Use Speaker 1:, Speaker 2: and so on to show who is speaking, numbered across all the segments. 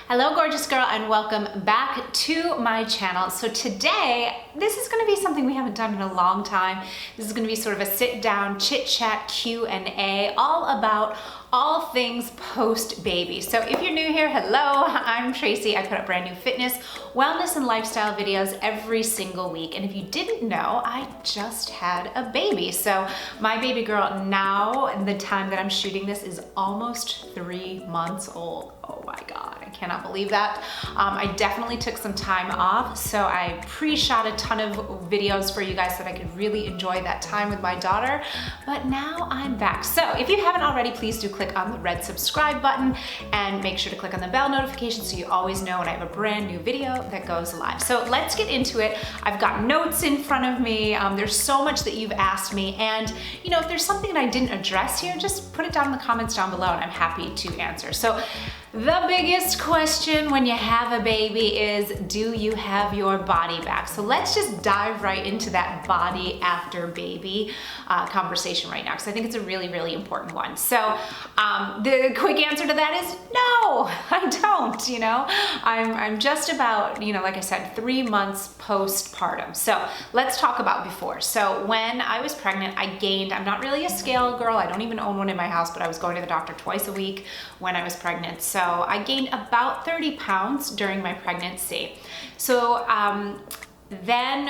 Speaker 1: Hello gorgeous girl and welcome back to my channel. So today, this is gonna be something we haven't done in a long time. This is gonna be sort of a sit down, chit chat, Q&A, all about all things post-baby. So if you're new here, hello, I'm Tracy. I put up brand new fitness, wellness, and lifestyle videos every single week. And if you didn't know, I just had a baby. So my baby girl now, the time that I'm shooting this, is almost 3 months old. Oh my God, I cannot believe that. I definitely took some time off. So I pre-shot a ton of videos for you guys so that I could really enjoy that time with my daughter. But now I'm back. So if you haven't already, please do click on the red subscribe button and make sure to click on the bell notification so you always know when I have a brand new video that goes live. So let's get into it. I've got notes in front of me. There's so much that you've asked me, and you know, if there's something that I didn't address here, just put it down in the comments down below and I'm happy to answer. So the biggest question when you have a baby is, do you have your body back? So let's just dive right into that body after baby conversation right now, because I think it's a really, really important one. So the quick answer to that is no, I don't. You know, I'm just about, you know, like I said, 3 months postpartum. So let's talk about before. So when I was pregnant, I gained, I'm not really a scale girl. I don't even own one in my house, but I was going to the doctor twice a week when I was pregnant. So I gained about 30 pounds during my pregnancy. So then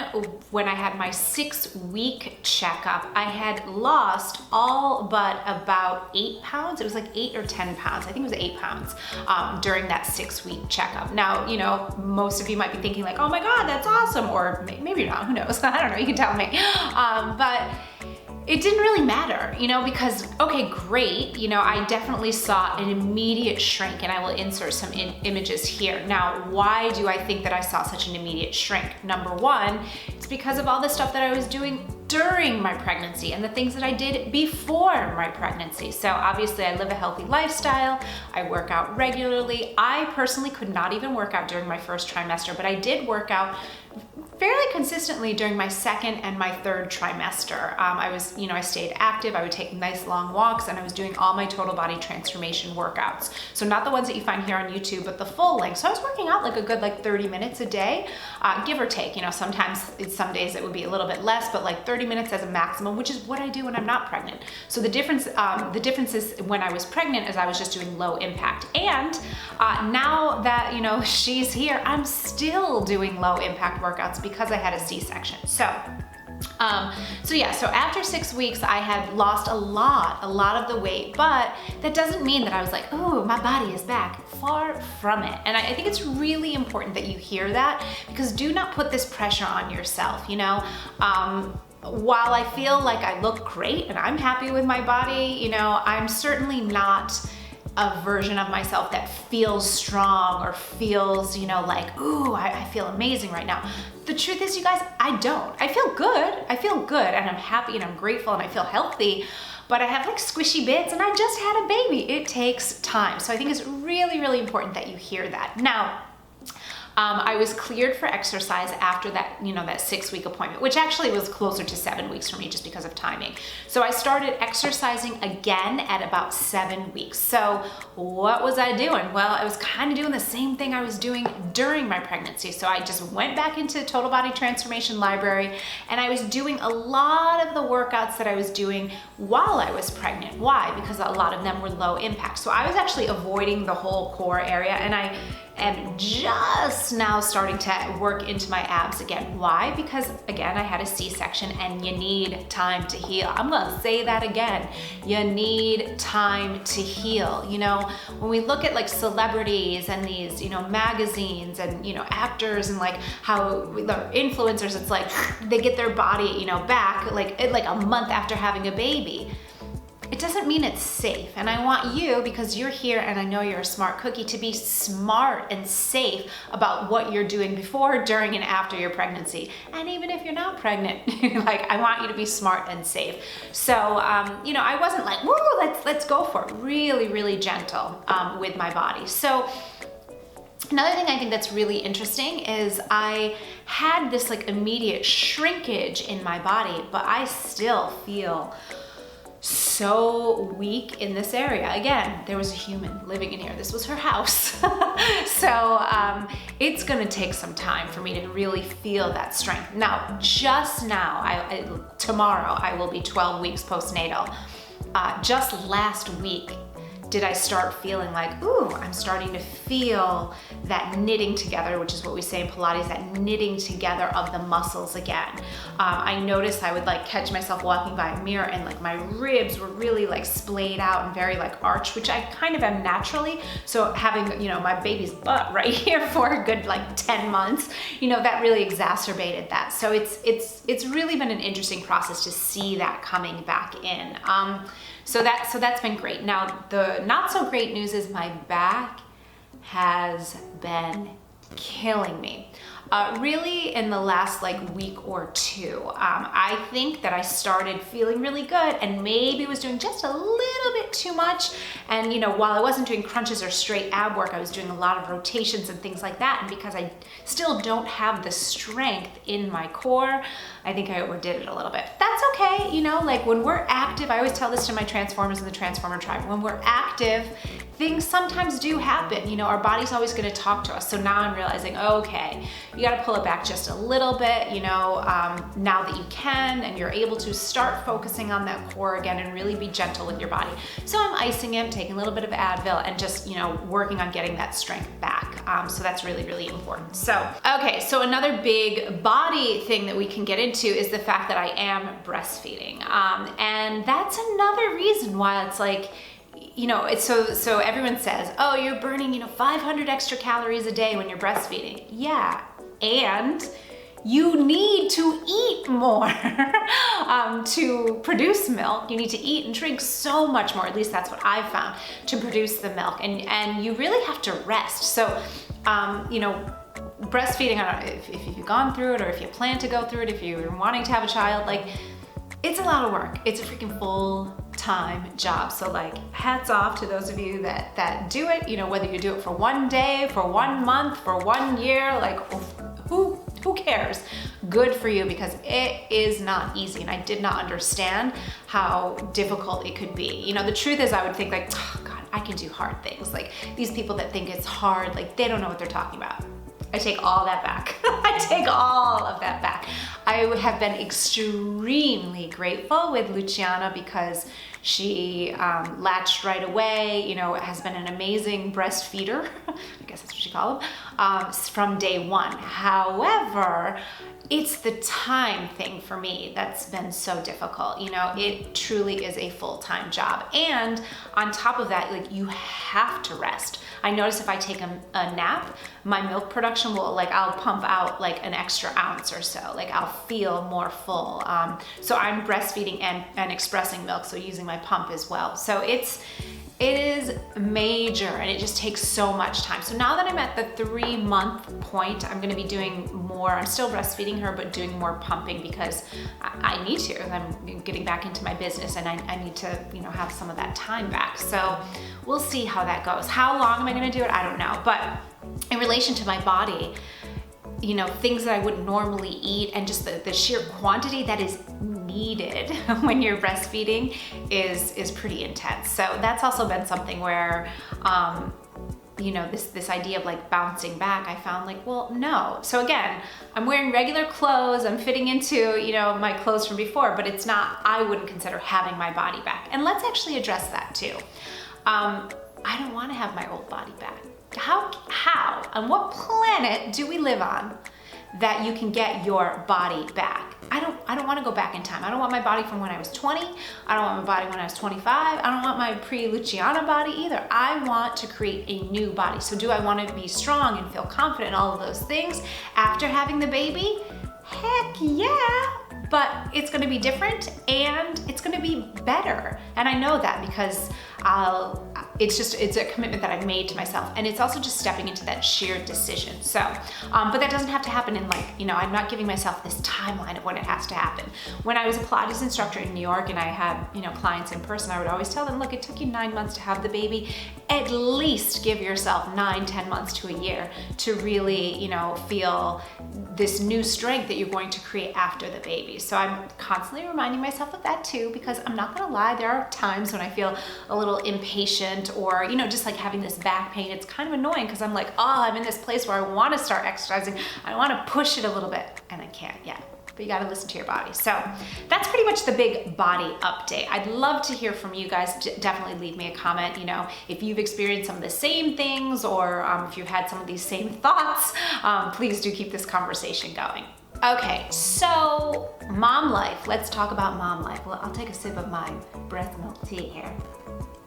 Speaker 1: when I had my 6-week checkup, I had lost all but about 8 pounds. It was like 8 or 10 pounds. I think it was 8 pounds during that 6-week checkup. Now, you know, most of you might be thinking like, oh my God, that's awesome. Or maybe not, who knows? I don't know, you can tell me. But it didn't really matter, you know, because, okay, great, you know, I definitely saw an immediate shrink, and I will insert some images here. Now, why do I think that I saw such an immediate shrink? Number one, it's because of all the stuff that I was doing during my pregnancy and the things that I did before my pregnancy. So obviously I live a healthy lifestyle. I work out regularly. I personally could not even work out during my first trimester, but I did work out fairly consistently during my second and my third trimester. I stayed active. I would take nice long walks, and I was doing all my total body transformation workouts. So not the ones that you find here on YouTube, but the full length. So I was working out like a good 30 minutes a day, give or take. You know, sometimes some days it would be a little bit less, but like 30 minutes as a maximum, which is what I do when I'm not pregnant. So the difference is when I was pregnant is I was just doing low impact. And now that, you know, she's here, I'm still doing low impact workouts because I had a C-section. So after 6 weeks, I had lost a lot of the weight, but that doesn't mean that I was like, oh, my body is back. Far from it. And I think it's really important that you hear that, because do not put this pressure on yourself, you know. While I feel like I look great and I'm happy with my body, you know, I'm certainly not a version of myself that feels strong or feels, you know, like, ooh, I feel amazing right now. The truth is, you guys, I don't. I feel good and I'm happy and I'm grateful and I feel healthy, but I have like squishy bits and I just had a baby. It takes time. So I think it's really, really important that you hear that. Now, I was cleared for exercise after that, you know, that 6-week appointment, which actually was closer to 7 weeks for me just because of timing. So I started exercising again at about 7 weeks. So what was I doing? Well, I was kind of doing the same thing I was doing during my pregnancy. So I just went back into Total Body Transformation Library, and I was doing a lot of the workouts that I was doing while I was pregnant. Why? Because a lot of them were low impact. So I was actually avoiding the whole core area, and I am just now starting to work into my abs again. Why? Because again, I had a C-section and you need time to heal. I'm gonna say that again. You need time to heal. You know, when we look at like celebrities and these, you know, magazines and, you know, actors and like how the influencers, it's like they get their body, you know, back like a month after having a baby. It doesn't mean it's safe. And I want you, because you're here and I know you're a smart cookie, to be smart and safe about what you're doing before, during, and after your pregnancy. And even if you're not pregnant, like, I want you to be smart and safe. So, you know, I wasn't like, woo, let's go for it. Really, really gentle with my body. So another thing I think that's really interesting is I had this like immediate shrinkage in my body, but I still feel so weak in this area. Again, there was a human living in here. This was her house. So it's gonna take some time for me to really feel that strength. Now, just now, tomorrow I will be 12 weeks postnatal. Just last week, did I start feeling like, ooh, I'm starting to feel that knitting together, which is what we say in Pilates, that knitting together of the muscles again. I noticed I would like catch myself walking by a mirror and like my ribs were really like splayed out and very like arched, which I kind of am naturally. So having, you know, my baby's butt right here for a good like 10 months, you know, that really exacerbated that. So it's really been an interesting process to see that coming back in. So that's been great. Now, the not so great news is my back has been killing me. Really in the last like week or two. I think that I started feeling really good and maybe was doing just a little bit too much. And you know, while I wasn't doing crunches or straight ab work, I was doing a lot of rotations and things like that. And because I still don't have the strength in my core, I think I overdid it a little bit. That's okay, you know, like when we're active, I always tell this to my Transformers in the Transformer tribe, when we're active, things sometimes do happen. You know, our body's always gonna talk to us. So now I'm realizing, okay, you gotta pull it back just a little bit, you know, now that you can and you're able to start focusing on that core again and really be gentle with your body. So I'm icing it, taking a little bit of Advil and just, you know, working on getting that strength back. So that's really, really important. So, okay, so another big body thing that we can get into is the fact that I am breastfeeding. And that's another reason why it's like, you know, it's so everyone says, oh, you're burning, you know, 500 extra calories a day when you're breastfeeding. Yeah, and you need to eat more to produce milk. You need to eat and drink so much more. At least that's what I've found to produce the milk. And you really have to rest. So, you know, breastfeeding, I don't know if you've gone through it or if you plan to go through it, if you're wanting to have a child, like, it's a lot of work. It's a freaking full-time job. So like, hats off to those of you that do it, you know, whether you do it for one day, for 1 month, for 1 year, like who cares? Good for you, because it is not easy. And I did not understand how difficult it could be. You know, the truth is I would think like, oh God, I can do hard things. Like these people that think it's hard, like they don't know what they're talking about. I take all that back. I take all of that back. I have been extremely grateful with Luciana because she latched right away, you know, has been an amazing breastfeeder, I guess that's what you call them, from day one. However, it's the time thing for me that's been so difficult. You know, it truly is a full-time job. And on top of that, like you have to rest. I notice if I take a nap, my milk production will, like, I'll pump out like an extra ounce or so. Like I'll feel more full. So I'm breastfeeding and expressing milk, so using my pump as well. So it is major and it just takes so much time. So now that I'm at the 3-month point, I'm gonna be doing more. I'm still breastfeeding her, but doing more pumping because I need to. I'm getting back into my business and I need to, you know, have some of that time back. So we'll see how that goes. How long am I gonna do it? I don't know. But in relation to my body, you know, things that I wouldn't normally eat and just the sheer quantity that is needed when you're breastfeeding is pretty intense. So that's also been something where, you know, this idea of like bouncing back, I found like, well, no. So again, I'm wearing regular clothes, I'm fitting into, you know, my clothes from before, but it's not, I wouldn't consider having my body back. And let's actually address that too. I don't want to have my old body back. How, on what planet do we live on that you can get your body back? I don't want to go back in time. I don't want my body from when I was 20. I don't want my body when I was 25. I don't want my pre-Luciana body either. I want to create a new body. So do I want to be strong and feel confident and all of those things after having the baby? Heck yeah. But it's going to be different and it's going to be better. And I know that because it's a commitment that I've made to myself. And it's also just stepping into that sheer decision. So, but that doesn't have to happen in like, you know, I'm not giving myself this timeline of when it has to happen. When I was a Pilates instructor in New York and I had, you know, clients in person, I would always tell them, look, it took you 9 months to have the baby. at least give yourself 9-10 months to a year to really, feel this new strength that you're going to create after the baby. So I'm constantly reminding myself of that too, because I'm not gonna lie, there are times when I feel a little impatient or, just like having this back pain. It's kind of annoying because I'm like, I'm in this place where I wanna start exercising. I wanna push it a little bit and I can't yet. But you gotta listen to your body. So that's pretty much the big body update. I'd love to hear from you guys. Definitely leave me a comment, if you've experienced some of the same things or if you've had some of these same thoughts, please do keep this conversation going. Okay, so mom life. Let's talk about mom life. Well, I'll take a sip of my breast milk tea here.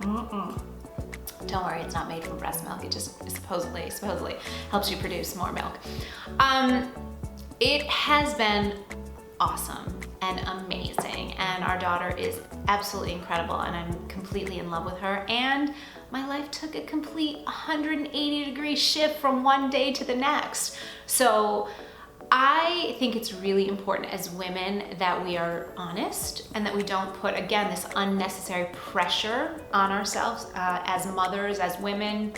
Speaker 1: Don't worry, it's not made from breast milk. It just supposedly helps you produce more milk. It has been awesome and amazing, and our daughter is absolutely incredible, and I'm completely in love with her, and my life took a complete 180-degree shift from one day to the next. So I think it's really important as women that we are honest and that we don't put, again, this unnecessary pressure on ourselves as mothers, as women.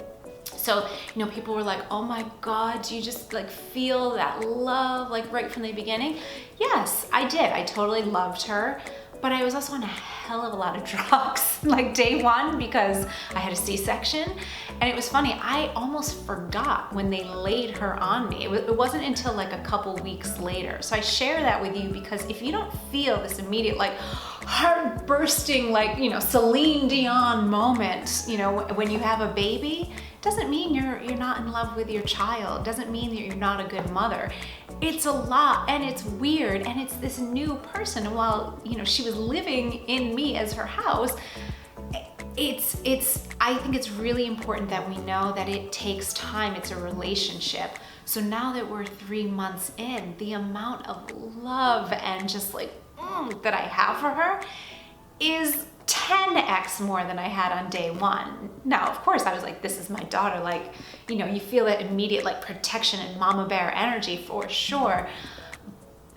Speaker 1: So, people were like, oh my God, do you just feel that love right from the beginning? Yes, I did. I totally loved her, but I was also on a hell of a lot of drugs day one because I had a C-section. And it was funny, I almost forgot when they laid her on me. It wasn't until a couple weeks later. So I share that with you because if you don't feel this immediate heart bursting Celine Dion moment, when you have a baby, doesn't mean you're not in love with your child. Doesn't mean that you're not a good mother. It's a lot and it's weird and it's this new person. And while, she was living in me as her house, I think it's really important that we know that it takes time. It's a relationship. So now that we're 3 months in, the amount of love and just that I have for her is 10x more than I had on day one. Now, of course, I was like, this is my daughter. You feel that immediate protection and mama bear energy for sure.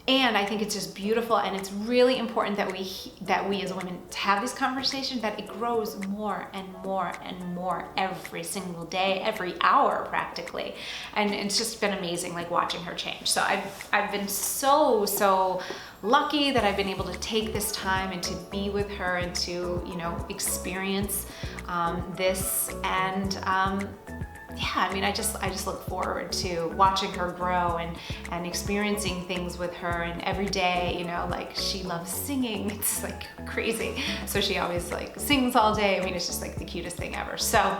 Speaker 1: And I think it's just beautiful, and it's really important that we as women have these conversations, that it grows more and more and more every single day, every hour practically. And it's just been amazing watching her change. So I've been so lucky that I've been able to take this time and to be with her and to experience this. And I just look forward to watching her grow and experiencing things with her. And every day, she loves singing. It's crazy. So she always sings all day. It's just the cutest thing ever. So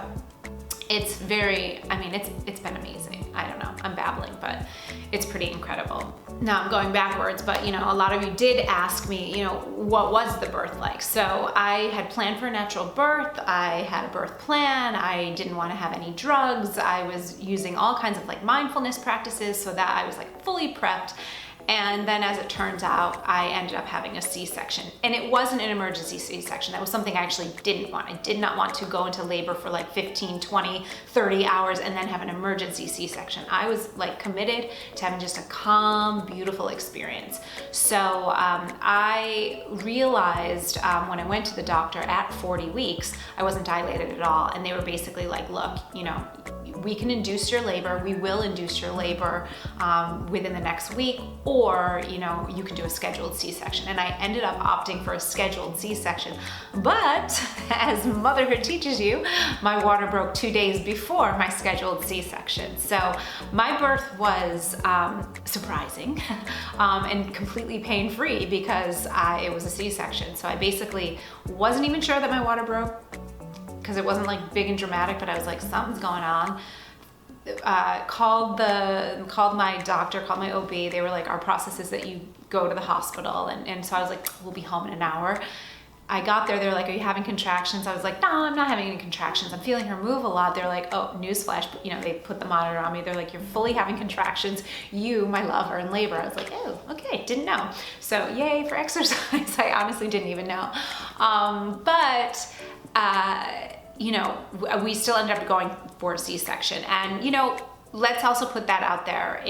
Speaker 1: it's it's been amazing. I don't know, I'm babbling, but it's pretty incredible. Now I'm going backwards, but a lot of you did ask me, what was the birth like? So I had planned for a natural birth. I had a birth plan. I didn't want to have any drugs. I was using all kinds of mindfulness practices so that I was fully prepped. And then as it turns out, I ended up having a C-section. And it wasn't an emergency C-section. That was something I actually didn't want. I did not want to go into labor for 15, 20, 30 hours and then have an emergency C-section. I was committed to having just a calm, beautiful experience. So I realized when I went to the doctor at 40 weeks, I wasn't dilated at all. And they were basically look, we can induce your labor. We will induce your labor within the next week, or you can do a scheduled C-section. And I ended up opting for a scheduled C-section. But as motherhood teaches you, my water broke 2 days before my scheduled C-section. So my birth was surprising and completely pain-free because it was a C-section. So I basically wasn't even sure that my water broke, because it wasn't big and dramatic, but I was something's going on. Called my doctor, called my OB. They were our process is that you go to the hospital. And so I was we'll be home in an hour. I got there, they're are you having contractions? I was no, I'm not having any contractions. I'm feeling her move a lot. They're oh, newsflash, they put the monitor on me. They're you're fully having contractions. You, my love, are in labor. I was oh, okay, didn't know. So yay for exercise. I honestly didn't even know. We still ended up going for a C-section. And, let's also put that out there.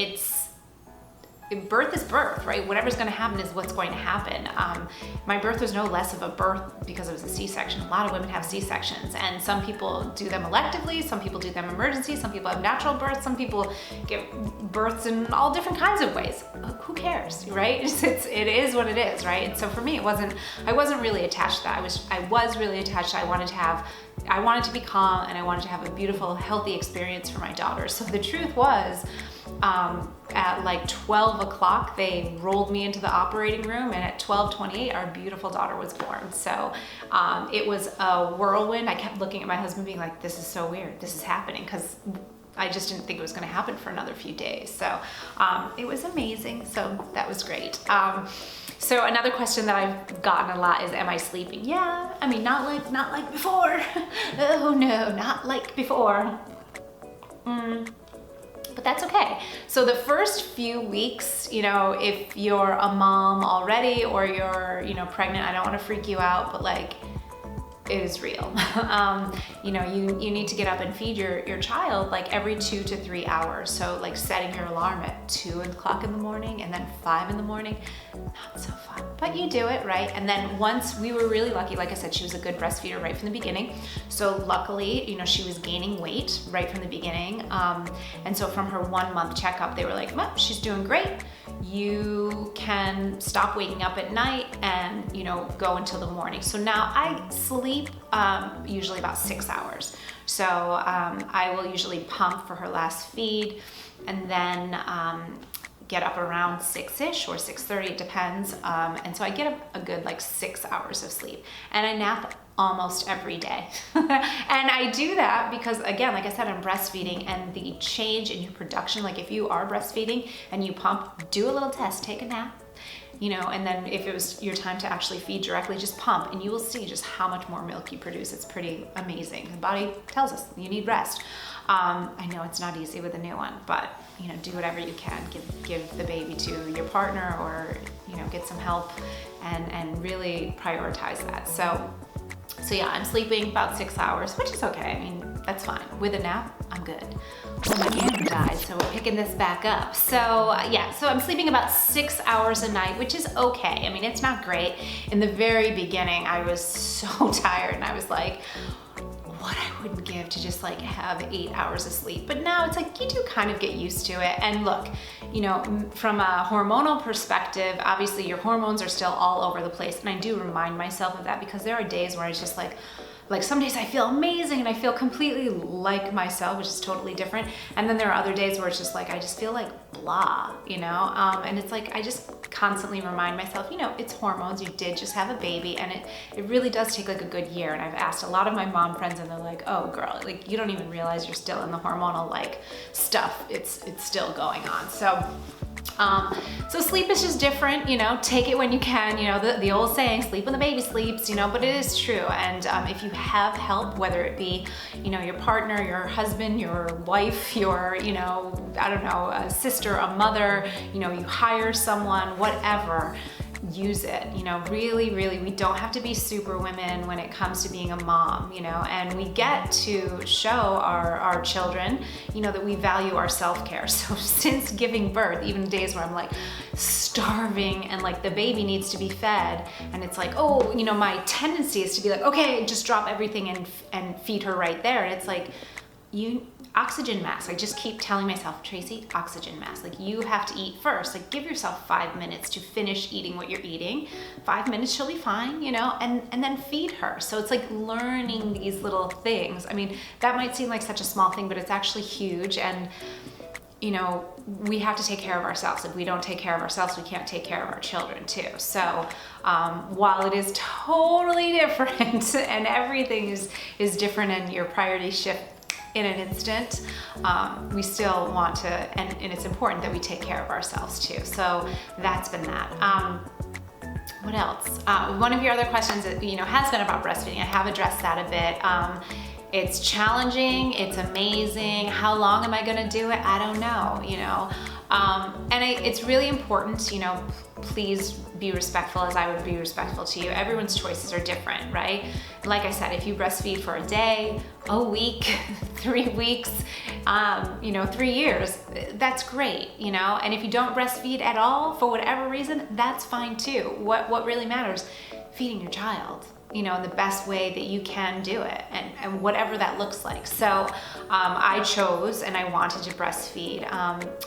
Speaker 1: birth is birth, right? Whatever's going to happen is what's going to happen. My birth was no less of a birth because it was a C-section. A lot of women have C-sections, and some people do them electively, some people do them emergency, some people have natural births, some people give births in all different kinds of ways. Who cares, right? It is what it is, right? And so for me, I wasn't really attached to that. I was really attached. I wanted to be calm, and I wanted to have a beautiful, healthy experience for my daughter. So the truth was, at like 12 o'clock, they rolled me into the operating room, and at 12:28, our beautiful daughter was born. So it was a whirlwind. I kept looking at my husband being like, this is so weird. This is happening, because I just didn't think it was going to happen for another few days. So it was amazing. So that was great. So another question that I've gotten a lot is, am I sleeping? Yeah, I mean, not like before. Oh no, not like before. But that's okay. So the first few weeks, if you're a mom already or you're, pregnant, I don't want to freak you out, but like, it is real. You need to get up and feed your child like every 2 to 3 hours. So like setting your alarm at 2 o'clock in the morning and then 5 in the morning, not so fun, but you do it, right? And then once, we were really lucky, like I said, she was a good breastfeeder right from the beginning. So luckily, she was gaining weight right from the beginning. And so from her 1 month checkup, they were like, well, she's doing great. You can stop waking up at night and, go until the morning. So now I sleep usually about 6 hours. So I will usually pump for her last feed, and then get up around 6-ish or 6:30, it depends. And so I get a good like 6 hours of sleep, and I nap almost every day. And I do that because, again, like I said, I'm breastfeeding, and the change in your production, like if you are breastfeeding and you pump, do a little test, take a nap, and then if it was your time to actually feed directly, just pump, and you will see just how much more milk you produce. It's pretty amazing. The body tells us you need rest. I know it's not easy with a new one, but do whatever you can. Give the baby to your partner, or get some help, and really prioritize that. So yeah, I'm sleeping about 6 hours, which is okay. I mean, that's fine. With a nap, I'm good. Well, my camera died, so we're picking this back up. So yeah, so I'm sleeping about 6 hours a night, which is okay. I mean, it's not great. In the very beginning, I was so tired, and I was like, what I wouldn't give to just like have 8 hours of sleep. But now it's like, you do kind of get used to it. And look, from a hormonal perspective, obviously your hormones are still all over the place. And I do remind myself of that, because there are days where it's just like some days I feel amazing and I feel completely like myself, which is totally different. And then there are other days where it's just like, I just feel like blah, and it's like, I just constantly remind myself, it's hormones. You did just have a baby, and it really does take like a good year. And I've asked a lot of my mom friends, and they're like, oh girl, like you don't even realize you're still in the hormonal like stuff. It's still going on. So sleep is just different, take it when you can, the old saying, sleep when the baby sleeps, but it is true. And if you have help, whether it be, your partner, your husband, your wife, your, I don't know, a sister, a mother, you hire someone, whatever, use it. Really, really, we don't have to be super women when it comes to being a mom, and we get to show our children, that we value our self-care. So since giving birth, even days where I'm like starving and like the baby needs to be fed, and it's like, oh, my tendency is to be like, okay, just drop everything and feed her right there. And it's like, oxygen mask. I just keep telling myself, Tracy, oxygen mask. Like, you have to eat first. Like, give yourself 5 minutes to finish eating what you're eating. 5 minutes, she'll be fine, and then feed her. So it's like learning these little things. I mean, that might seem like such a small thing, but it's actually huge. And we have to take care of ourselves. If we don't take care of ourselves, we can't take care of our children too. So while it is totally different and everything is different, and your priorities shift in an instant, we still want to, and it's important that we take care of ourselves too. So that's been that. What else? One of your other questions that, has been about breastfeeding. I have addressed that a bit. It's challenging, it's amazing. How long am I gonna do it? I don't know, and it's really important, please be respectful as I would be respectful to you. Everyone's choices are different, right? Like I said, if you breastfeed for a day, a week, 3 weeks, 3 years, that's great, and if you don't breastfeed at all for whatever reason, that's fine too. What really matters, feeding your child, in the best way that you can do it, and whatever that looks like. So I chose and I wanted to breastfeed,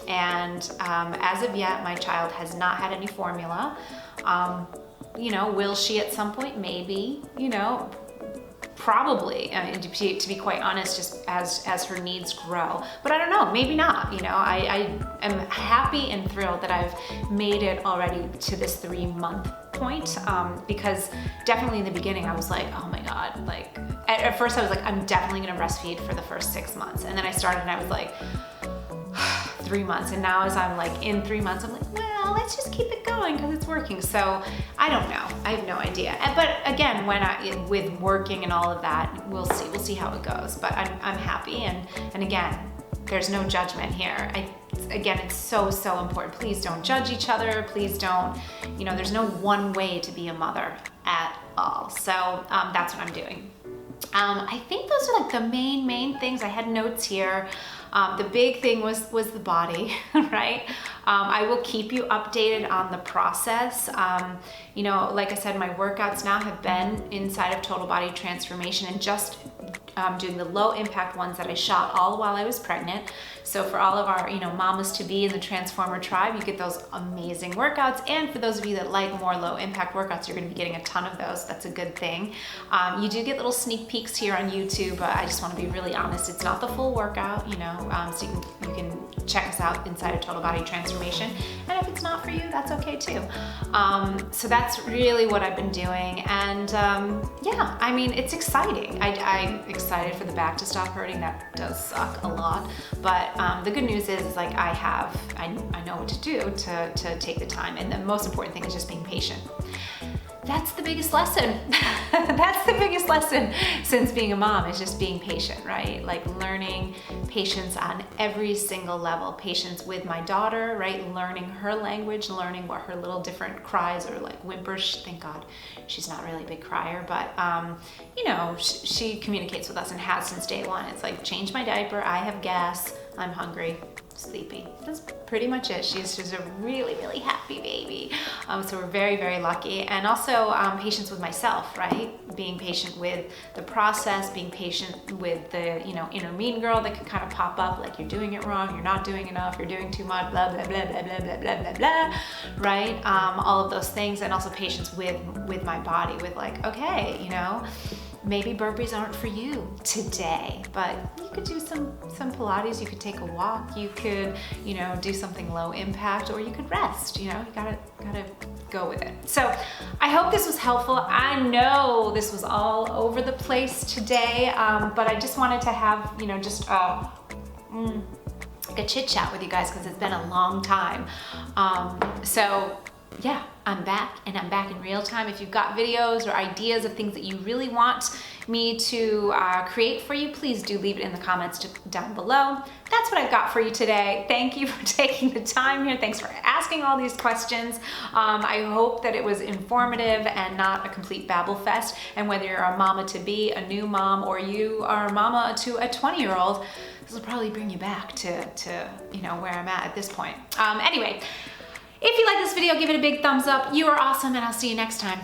Speaker 1: and as of yet, my child has not had any formula. Will she at some point? Maybe, probably, to be quite honest, just as her needs grow. But I don't know, maybe not. I am happy and thrilled that I've made it already to this 3-month point, because definitely in the beginning I was like, oh my God, like at first I was like, I'm definitely gonna breastfeed for the first 6 months. And then I started and I was like, 3 months. And now as I'm like in 3 months, I'm like, well, let's just keep it going because it's working. So I don't know. I have no idea. But again, with working and all of that, we'll see how it goes. But I'm happy. And again, there's no judgment here. Again, it's so important. Please don't judge each other. Please don't, there's no one way to be a mother at all. So that's what I'm doing. I think those are like the main things. I had notes here. The big thing was the body, right? I will keep you updated on the process. Like I said, my workouts now have been inside of Total Body Transformation and just doing the low impact ones that I shot all while I was pregnant. So for all of our, mamas to be in the Transformer tribe, you get those amazing workouts. And for those of you that like more low impact workouts, you're gonna be getting a ton of those. That's a good thing. You do get little sneak peeks here on YouTube, but I just wanna be really honest, it's not the full workout, so you can check us out inside of Total Body Transformation. And if it's not for you, that's okay too. So that's really what I've been doing. And yeah, I mean, it's exciting. I'm excited for the back to stop hurting. That does suck a lot. But the good news is like I know what to do to take the time. And the most important thing is just being patient. That's the biggest lesson. That's the biggest lesson since being a mom, is just being patient, right? Like learning patience on every single level. Patience with my daughter, right? Learning her language, learning what her little different cries or like whimpers. Thank God she's not really a big crier, but she communicates with us and has since day one. It's like, change my diaper, I have gas, I'm hungry, sleepy. That's pretty much it. She's just a really happy baby. So we're very lucky. And also patience with myself, right? Being patient with the process, being patient with the, inner mean girl that can kind of pop up, like you're doing it wrong, you're not doing enough, you're doing too much, blah, blah, blah, blah, blah, blah, blah, blah, blah, right? All of those things. And also patience with my body, with like, okay, maybe burpees aren't for you today, but you could do some Pilates, you could take a walk, you could, do something low impact, or you could rest, you gotta go with it. So I hope this was helpful. I know this was all over the place today, but I just wanted to have, just a chit chat with you guys because it's been a long time. So yeah, I'm back, and I'm back in real time. If you've got videos or ideas of things that you really want me to create for you, please do leave it in the comments down below. That's what I've got for you today. Thank you for taking the time here. Thanks for asking all these questions. I hope that it was informative and not a complete babble fest. And whether you're a mama to be, a new mom, or you are a mama to a 20-year-old, this will probably bring you back to where I'm at this point. Anyway, if you like this video, give it a big thumbs up. You are awesome, and I'll see you next time.